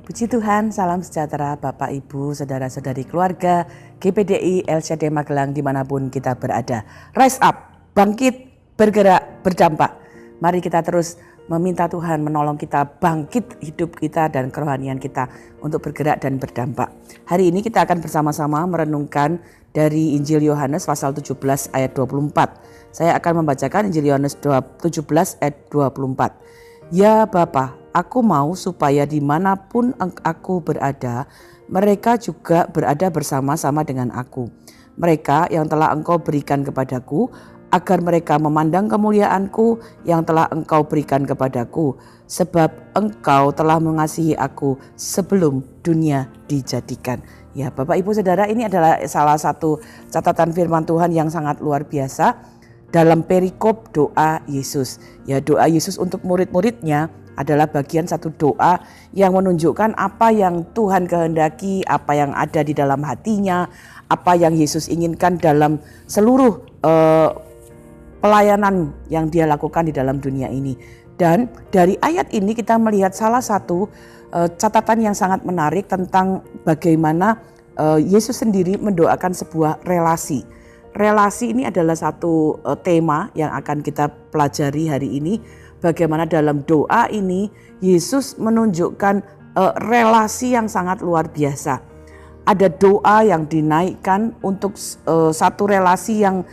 Puji Tuhan, salam sejahtera Bapak Ibu, Saudara-saudari keluarga GPDI LCD Magelang dimanapun kita berada. Rise up, bangkit, bergerak, berdampak. Mari kita terus meminta Tuhan menolong kita bangkit hidup kita dan kerohanian kita untuk bergerak dan berdampak. Hari ini kita akan bersama-sama merenungkan dari Injil Yohanes pasal 17 ayat 24. Saya akan membacakan Injil Yohanes 17 ayat 24. Ya Bapa, aku mau supaya dimanapun aku berada, mereka juga berada bersama-sama dengan aku. Mereka yang telah Engkau berikan kepadaku, agar mereka memandang kemuliaanku yang telah Engkau berikan kepadaku, sebab Engkau telah mengasihi aku sebelum dunia dijadikan. Ya Bapak Ibu Saudara, ini adalah salah satu catatan firman Tuhan yang sangat luar biasa dalam perikop doa Yesus. Ya, doa Yesus untuk murid-muridnya adalah bagian satu doa yang menunjukkan apa yang Tuhan kehendaki, apa yang ada di dalam hatinya, apa yang Yesus inginkan dalam seluruh pelayanan yang dia lakukan di dalam dunia ini. Dan dari ayat ini kita melihat salah satu catatan yang sangat menarik tentang bagaimana Yesus sendiri mendoakan sebuah relasi. Relasi ini adalah satu tema yang akan kita pelajari hari ini. Bagaimana dalam doa ini Yesus menunjukkan relasi yang sangat luar biasa. Ada doa yang dinaikkan untuk satu relasi yang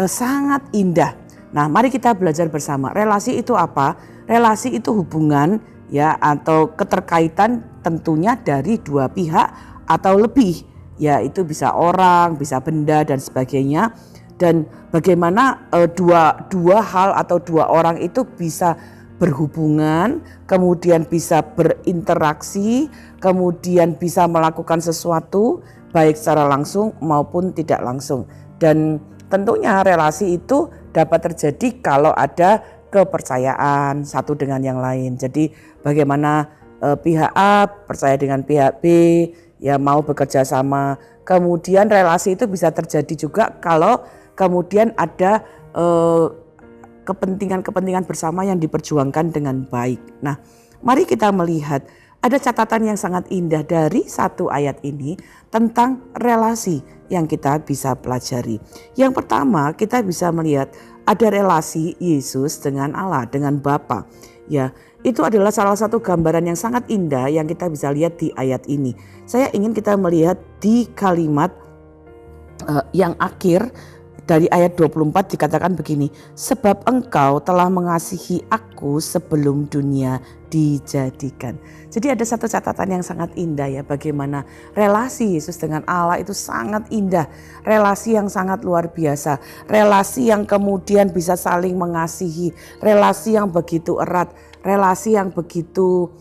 sangat indah. Nah, mari kita belajar bersama. Relasi itu apa? Relasi itu hubungan ya atau keterkaitan tentunya dari dua pihak atau lebih. Ya, itu bisa orang, bisa benda dan sebagainya. Dan bagaimana dua hal atau dua orang itu bisa berhubungan, kemudian bisa berinteraksi, kemudian bisa melakukan sesuatu baik secara langsung maupun tidak langsung. Dan tentunya relasi itu dapat terjadi kalau ada kepercayaan satu dengan yang lain. Jadi bagaimana pihak A percaya dengan pihak B, ya mau bekerja sama. Kemudian relasi itu bisa terjadi juga kalau kemudian ada kepentingan-kepentingan bersama yang diperjuangkan dengan baik. Nah, mari kita melihat ada catatan yang sangat indah dari satu ayat ini tentang relasi yang kita bisa pelajari. Yang pertama, kita bisa melihat ada relasi Yesus dengan Allah, dengan Bapa. Ya, itu adalah salah satu gambaran yang sangat indah yang kita bisa lihat di ayat ini. Saya ingin kita melihat di kalimat yang akhir dari ayat 24 dikatakan begini, sebab Engkau telah mengasihi aku sebelum dunia dijadikan. Jadi ada satu catatan yang sangat indah ya, bagaimana relasi Yesus dengan Allah itu sangat indah. Relasi yang sangat luar biasa, relasi yang kemudian bisa saling mengasihi, relasi yang begitu erat, relasi yang begitu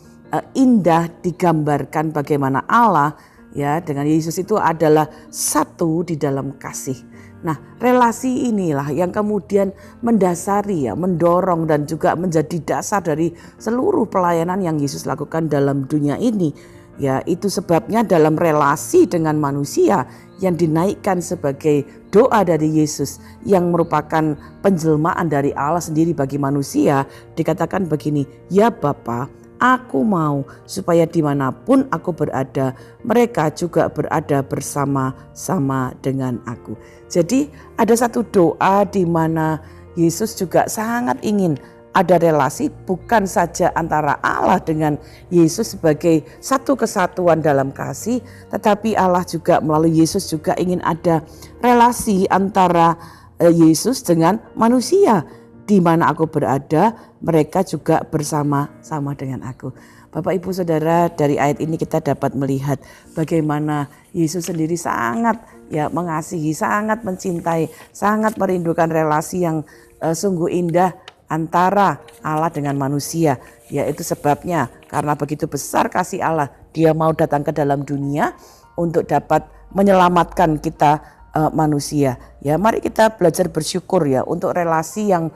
indah digambarkan bagaimana Allah ya dengan Yesus itu adalah satu di dalam kasih. Nah, relasi inilah yang kemudian mendasari ya, mendorong dan juga menjadi dasar dari seluruh pelayanan yang Yesus lakukan dalam dunia ini. Ya, itu sebabnya dalam relasi dengan manusia yang dinaikkan sebagai doa dari Yesus yang merupakan penjelmaan dari Allah sendiri bagi manusia, dikatakan begini, ya Bapa, aku mau supaya dimanapun aku berada, mereka juga berada bersama-sama dengan aku. Jadi ada satu doa di mana Yesus juga sangat ingin ada relasi bukan saja antara Allah dengan Yesus sebagai satu kesatuan dalam kasih, tetapi Allah juga melalui Yesus juga ingin ada relasi antara Yesus dengan manusia. Di mana aku berada, mereka juga bersama-sama dengan aku. Bapak Ibu Saudara, dari ayat ini kita dapat melihat bagaimana Yesus sendiri sangat ya mengasihi, sangat mencintai, sangat merindukan relasi yang sungguh indah antara Allah dengan manusia. Ya, itu sebabnya karena begitu besar kasih Allah, Dia mau datang ke dalam dunia untuk dapat menyelamatkan kita manusia. Ya, mari kita belajar bersyukur ya untuk relasi yang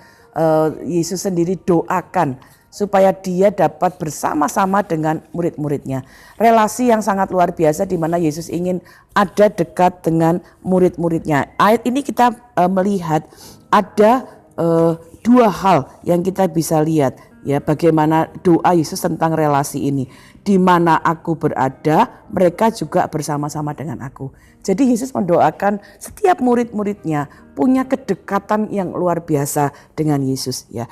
Yesus sendiri doakan supaya dia dapat bersama-sama dengan murid-muridnya. Relasi yang sangat luar biasa di mana Yesus ingin ada dekat dengan murid-muridnya. Ayat ini kita melihat ada dua hal yang kita bisa lihat ya, bagaimana doa Yesus tentang relasi ini. Di mana aku berada, mereka juga bersama-sama dengan aku. Jadi Yesus mendoakan setiap murid-muridnya punya kedekatan yang luar biasa dengan Yesus ya.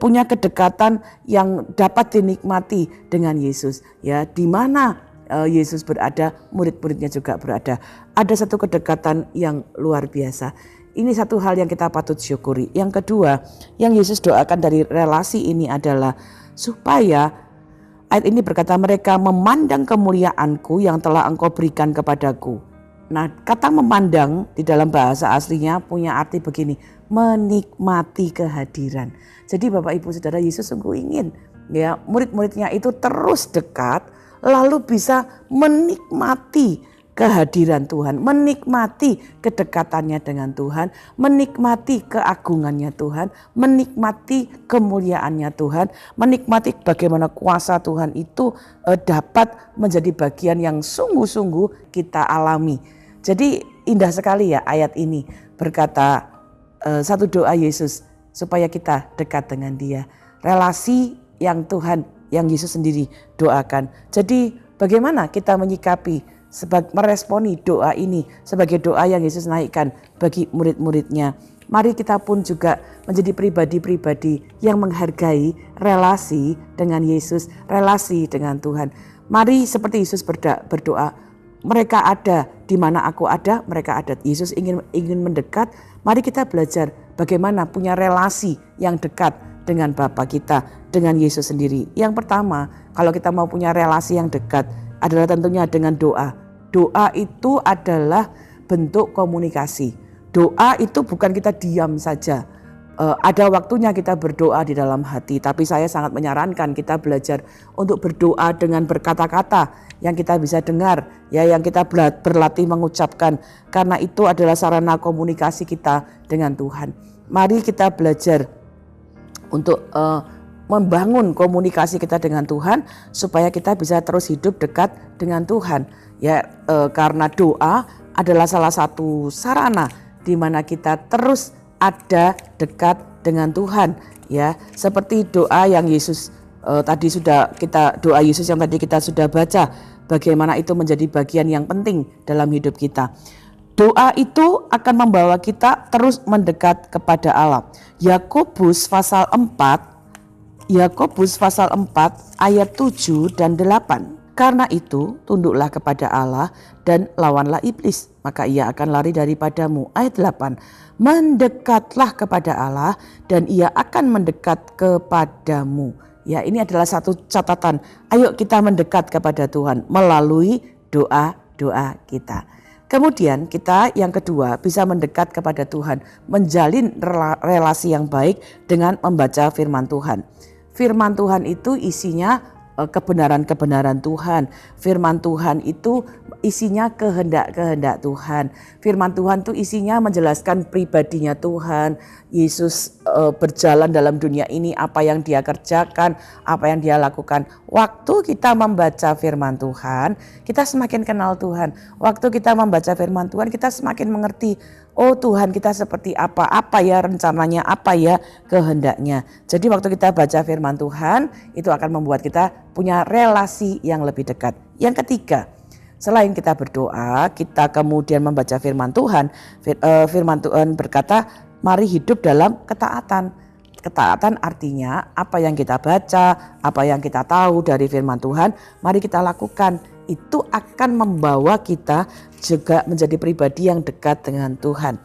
Punya kedekatan yang dapat dinikmati dengan Yesus ya. Di mana Yesus berada, murid-muridnya juga berada. Ada satu kedekatan yang luar biasa. Ini satu hal yang kita patut syukuri. Yang kedua, yang Yesus doakan dari relasi ini adalah supaya, ayat ini berkata, mereka memandang kemuliaanku yang telah engkau berikan kepadaku. Nah, kata memandang di dalam bahasa aslinya punya arti begini, menikmati kehadiran. Jadi Bapak Ibu Saudara, Yesus sungguh ingin ya murid-muridnya itu terus dekat, lalu bisa menikmati kehadiran Tuhan, menikmati kedekatannya dengan Tuhan, menikmati keagungannya Tuhan, menikmati kemuliaannya Tuhan, menikmati bagaimana kuasa Tuhan itu dapat menjadi bagian yang sungguh-sungguh kita alami. Jadi indah sekali ya ayat ini berkata satu doa Yesus supaya kita dekat dengan Dia. Relasi yang Tuhan, yang Yesus sendiri doakan. Jadi bagaimana kita menyikapi, meresponi doa ini sebagai doa yang Yesus naikkan bagi murid-muridnya. Mari kita pun juga menjadi pribadi-pribadi yang menghargai relasi dengan Yesus, relasi dengan Tuhan. Mari seperti Yesus berdoa, mereka ada di mana aku ada, mereka ada. Yesus ingin mendekat. Mari kita belajar bagaimana punya relasi yang dekat dengan Bapa kita, dengan Yesus sendiri. Yang pertama, kalau kita mau punya relasi yang dekat adalah tentunya dengan doa. Doa itu adalah bentuk komunikasi. Doa itu bukan kita diam saja. Ada waktunya kita berdoa di dalam hati, tapi saya sangat menyarankan kita belajar untuk berdoa dengan berkata-kata yang kita bisa dengar, ya, yang kita berlatih mengucapkan, karena itu adalah sarana komunikasi kita dengan Tuhan. Mari kita belajar untuk membangun komunikasi kita dengan Tuhan supaya kita bisa terus hidup dekat dengan Tuhan. Ya, karena doa adalah salah satu sarana di mana kita terus ada dekat dengan Tuhan. Ya, seperti doa yang Yesus doa Yesus yang tadi kita sudah baca, bagaimana itu menjadi bagian yang penting dalam hidup kita. Doa itu akan membawa kita terus mendekat kepada Allah. Yakobus pasal 4 ayat 7 dan 8. Karena itu tunduklah kepada Allah dan lawanlah iblis, maka ia akan lari daripadamu. Ayat 8. Mendekatlah kepada Allah dan ia akan mendekat kepadamu. Ya, ini adalah satu catatan. Ayo kita mendekat kepada Tuhan melalui doa-doa kita. Kemudian kita yang kedua bisa mendekat kepada Tuhan, menjalin relasi yang baik dengan membaca firman Tuhan. Firman Tuhan itu isinya kebenaran-kebenaran Tuhan. Firman Tuhan itu isinya kehendak-kehendak Tuhan. Firman Tuhan itu isinya menjelaskan pribadinya Tuhan. Yesus berjalan dalam dunia ini, apa yang dia kerjakan, apa yang dia lakukan. Waktu kita membaca firman Tuhan, kita semakin kenal Tuhan. Waktu kita membaca firman Tuhan, kita semakin mengerti, oh Tuhan kita seperti apa ya rencananya, apa ya kehendaknya. Jadi waktu kita baca firman Tuhan, itu akan membuat kita punya relasi yang lebih dekat. Yang ketiga, selain kita berdoa, kita kemudian membaca firman Tuhan. Firman Tuhan berkata, mari hidup dalam ketaatan. Ketaatan artinya apa yang kita baca, apa yang kita tahu dari firman Tuhan, mari kita lakukan. Itu akan membawa kita juga menjadi pribadi yang dekat dengan Tuhan.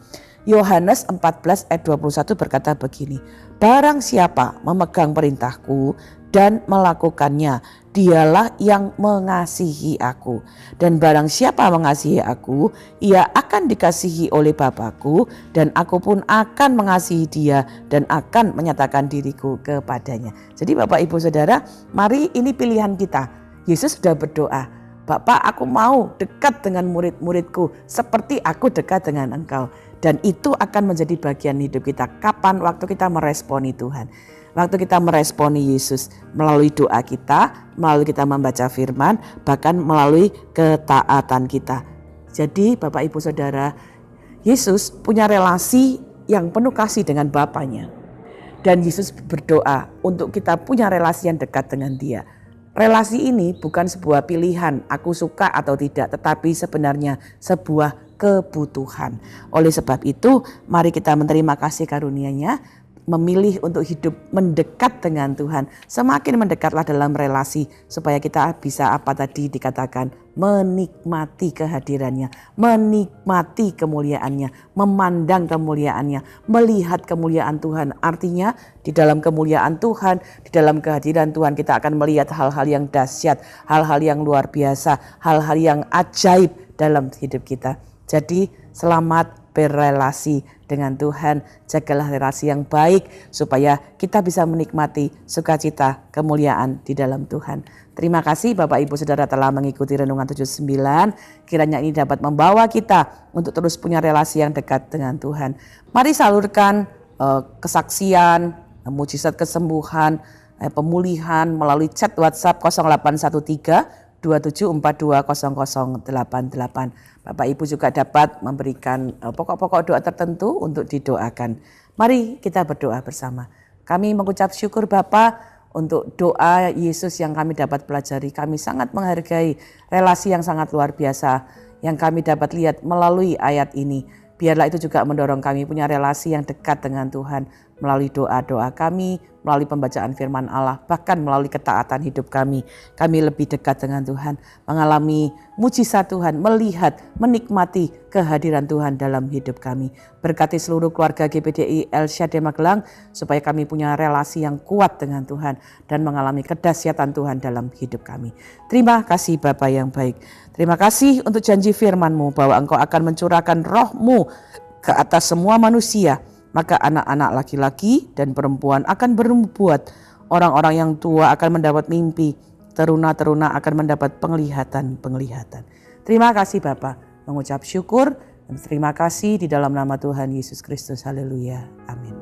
Yohanes 14 ayat 21 berkata begini, barang siapa memegang perintahku dan melakukannya, dialah yang mengasihi aku. Dan barang siapa mengasihi aku, ia akan dikasihi oleh Bapa-Ku, dan aku pun akan mengasihi dia dan akan menyatakan diriku kepadanya. Jadi Bapak Ibu Saudara, mari ini pilihan kita. Yesus sudah berdoa, Bapak, aku mau dekat dengan murid-muridku seperti aku dekat dengan Engkau. Dan itu akan menjadi bagian hidup kita. Kapan? Waktu kita meresponi Tuhan. Waktu kita meresponi Yesus melalui doa kita, melalui kita membaca firman, bahkan melalui ketaatan kita. Jadi Bapak Ibu Saudara, Yesus punya relasi yang penuh kasih dengan Bapanya. Dan Yesus berdoa untuk kita punya relasi yang dekat dengan Dia. Relasi ini bukan sebuah pilihan, aku suka atau tidak, tetapi sebenarnya sebuah kebutuhan. Oleh sebab itu, mari kita menerima kasih karunia-Nya, memilih untuk hidup mendekat dengan Tuhan. Semakin mendekatlah dalam relasi supaya kita bisa apa tadi dikatakan menikmati kehadirannya, menikmati kemuliaannya, memandang kemuliaannya, melihat kemuliaan Tuhan. Artinya di dalam kemuliaan Tuhan, di dalam kehadiran Tuhan kita akan melihat hal-hal yang dahsyat, hal-hal yang luar biasa, hal-hal yang ajaib dalam hidup kita. Jadi selamat berrelasi dengan Tuhan, jagalah relasi yang baik supaya kita bisa menikmati sukacita kemuliaan di dalam Tuhan. Terima kasih Bapak Ibu Saudara telah mengikuti Renungan 79. Kiranya ini dapat membawa kita untuk terus punya relasi yang dekat dengan Tuhan. Mari salurkan kesaksian, mujizat kesembuhan, pemulihan melalui chat WhatsApp 0813 27420088. Bapak Ibu juga dapat memberikan pokok-pokok doa tertentu untuk didoakan. Mari kita berdoa bersama. Kami mengucap syukur Bapa untuk doa Yesus yang kami dapat pelajari. Kami sangat menghargai relasi yang sangat luar biasa yang kami dapat lihat melalui ayat ini. Biarlah itu juga mendorong kami punya relasi yang dekat dengan Tuhan melalui doa-doa kami, melalui pembacaan firman Allah, bahkan melalui ketaatan hidup kami. Kami lebih dekat dengan Tuhan, mengalami mujizat Tuhan, melihat, menikmati kehadiran Tuhan dalam hidup kami. Berkati seluruh keluarga GPDI El Shaddai Magelang supaya kami punya relasi yang kuat dengan Tuhan dan mengalami kedahsyatan Tuhan dalam hidup kami. Terima kasih Bapa yang baik. Terima kasih untuk janji firman-Mu bahwa Engkau akan mencurahkan roh-Mu ke atas semua manusia. Maka anak-anak laki-laki dan perempuan akan bernubuat, orang-orang yang tua akan mendapat mimpi, teruna-teruna akan mendapat penglihatan-penglihatan. Terima kasih Bapa, mengucap syukur dan terima kasih di dalam nama Tuhan Yesus Kristus. Haleluya. Amin.